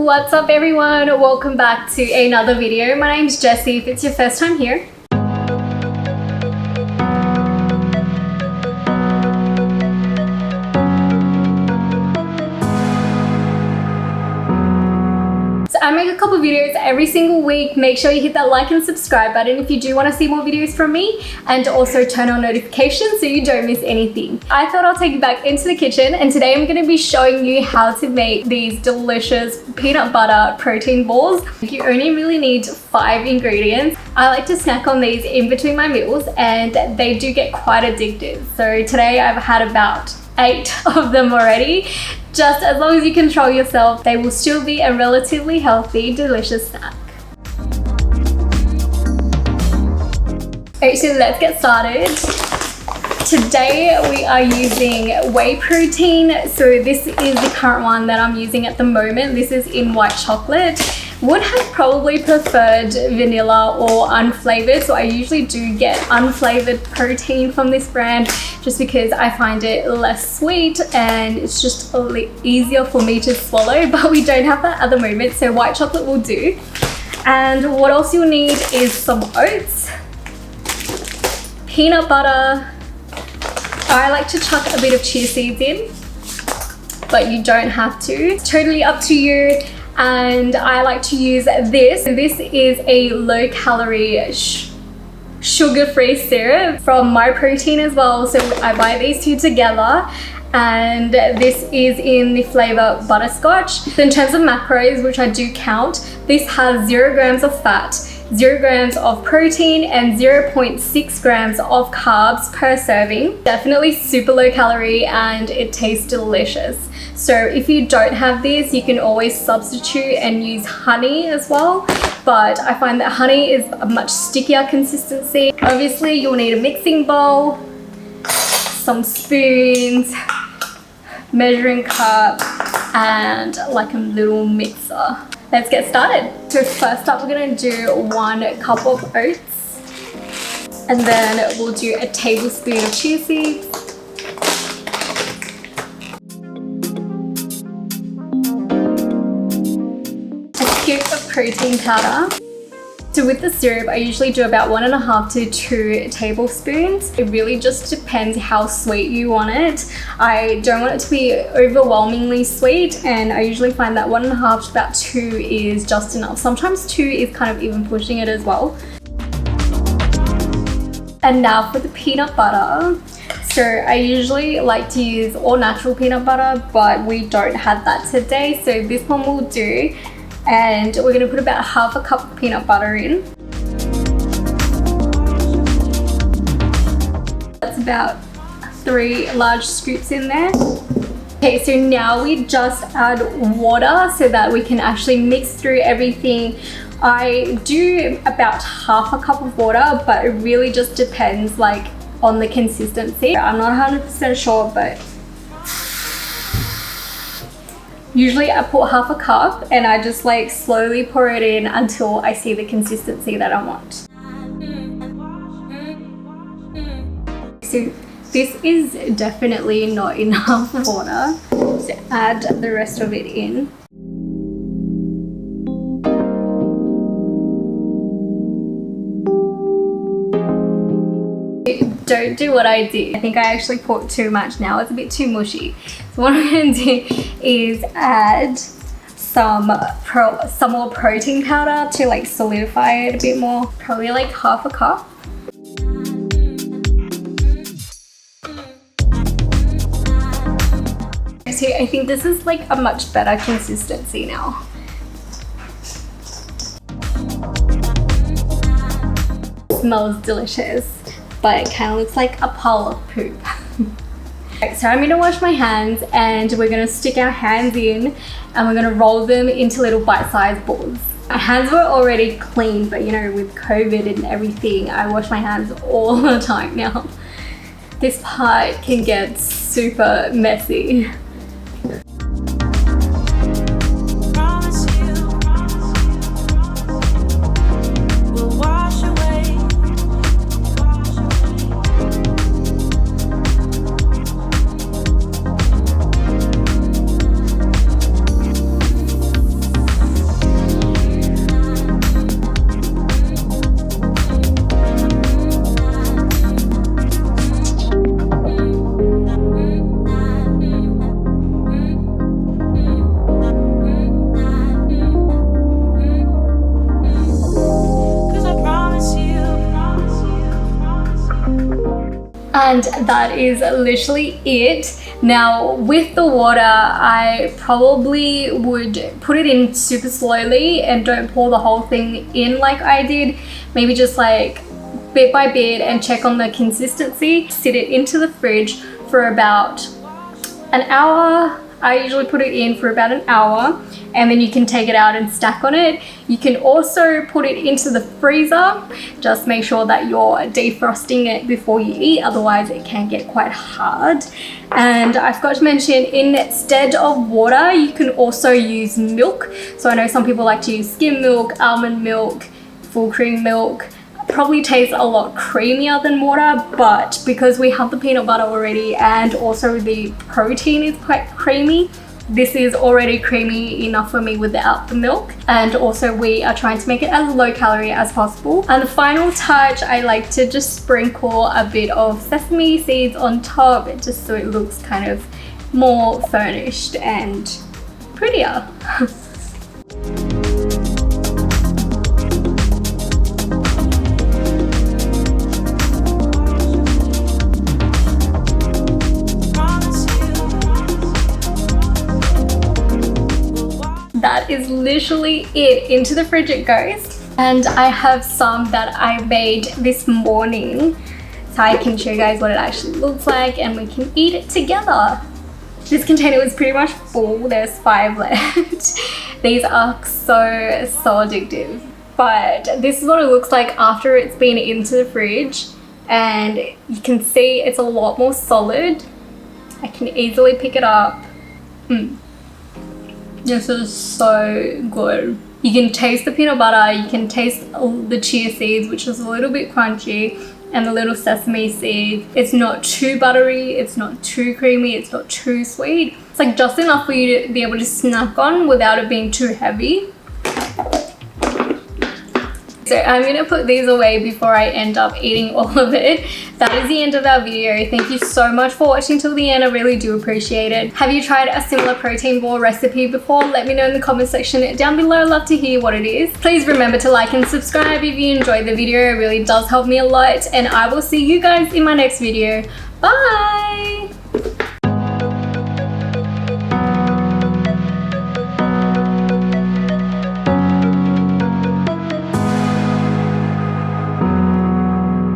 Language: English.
What's up everyone? Welcome back to another video. My name's Jessie. If it's your first time here, I make a couple videos every single week. Make sure you hit that like and subscribe button if you do want to see more videos from me, and also turn on notifications so you don't miss anything. I thought I'll take you back into the kitchen, and today I'm going to be showing you how to make these delicious peanut butter protein balls. You only really need 5 ingredients. I like to snack on these in between my meals and they do get quite addictive. So today I've had about 8 of them already. Just as long as you control yourself, they will still be a relatively healthy, delicious snack. Okay, so let's get started. Today we are using whey protein. So this is the current one that I'm using at the moment. This is in white chocolate. Would have probably preferred vanilla or unflavored, so I usually do get unflavored protein from this brand just because I find it less sweet and it's just a little easier for me to swallow, but we don't have that at the moment, so white chocolate will do. And what else you'll need is some oats, peanut butter. I like to chuck a bit of chia seeds in, but you don't have to. It's totally up to you. And I like to use this. This is a low calorie sugar-free syrup from My Protein as well. So I buy these two together, and this is in the flavor butterscotch. So in terms of macros, which I do count, this has 0 grams of fat, 0 grams of protein, and 0.6 grams of carbs per serving. Definitely super low calorie and it tastes delicious. So if you don't have this, you can always substitute and use honey as well. But I find that honey is a much stickier consistency. Obviously, you'll need a mixing bowl, some spoons, measuring cup, and like a little mixer. Let's get started. So first up, we're gonna do 1 cup of oats, and then we'll do a tablespoon of chia seeds, of protein powder. So with the syrup, I usually do about 1.5 to 2 tablespoons. It really just depends how sweet you want it. I don't want it to be overwhelmingly sweet, and I usually find that 1.5 to about 2 is just enough. Sometimes 2 is kind of even pushing it as well. And now for the peanut butter. So I usually like to use all natural peanut butter, but we don't have that today, so this one will do. And we're going to put about 1/2 cup of peanut butter in. That's about 3 large scoops in there. Okay, so now we just add water so that we can actually mix through everything. I do about 1/2 cup of water, but it really just depends like on the consistency. I'm not 100% sure, but usually I put 1/2 cup and I just like slowly pour it in until I see the consistency that I want. So this is definitely not enough water, so add the rest of it in. Don't do what I did. I think I actually put too much now. It's a bit too mushy. So what I'm going to do is add some more protein powder to like solidify it a bit more. Probably like 1/2 cup. So I think this is like a much better consistency now. It smells delicious, but it kind of looks like a pile of poop. So I'm gonna wash my hands, and we're gonna stick our hands in and we're gonna roll them into little bite-sized balls. My hands were already clean, but you know, with COVID and everything, I wash my hands all the time now. This part can get super messy. And that is literally it. Now with the water, I probably would put it in super slowly and don't pour the whole thing in like I did. Maybe just like bit by bit and check on the consistency. Sit it into the fridge for about an hour. I usually put it in for about an hour, and then you can take it out and stack on it. You can also put it into the freezer. Just make sure that you're defrosting it before you eat, otherwise it can get quite hard. And I forgot to mention, instead of water, you can also use milk. So I know some people like to use skim milk, almond milk, full cream milk. Probably tastes a lot creamier than water, but because we have the peanut butter already and also the protein is quite creamy, this is already creamy enough for me without the milk. And also we are trying to make it as low calorie as possible. And the final touch, I like to just sprinkle a bit of sesame seeds on top, just so it looks kind of more furnished and prettier. That is literally it. Into the fridge it goes. And I have some that I made this morning, so I can show you guys what it actually looks like and we can eat it together. This container was pretty much full. There's 5 left. These are so addictive. But this is what it looks like after it's been into the fridge, and you can see it's a lot more solid. I can easily pick it up. This is so good. You can taste the peanut butter, you can taste the chia seeds, which is a little bit crunchy, and the little sesame seeds. It's not too buttery, it's not too creamy, it's not too sweet. It's like just enough for you to be able to snack on without it being too heavy. So I'm gonna put these away before I end up eating all of it. That is the end of our video. Thank you so much for watching till the end. I really do appreciate it. Have you tried a similar protein ball recipe before? Let me know in the comment section down below. I'd love to hear what it is. Please remember to like and subscribe if you enjoyed the video. It really does help me a lot. And I will see you guys in my next video. Bye!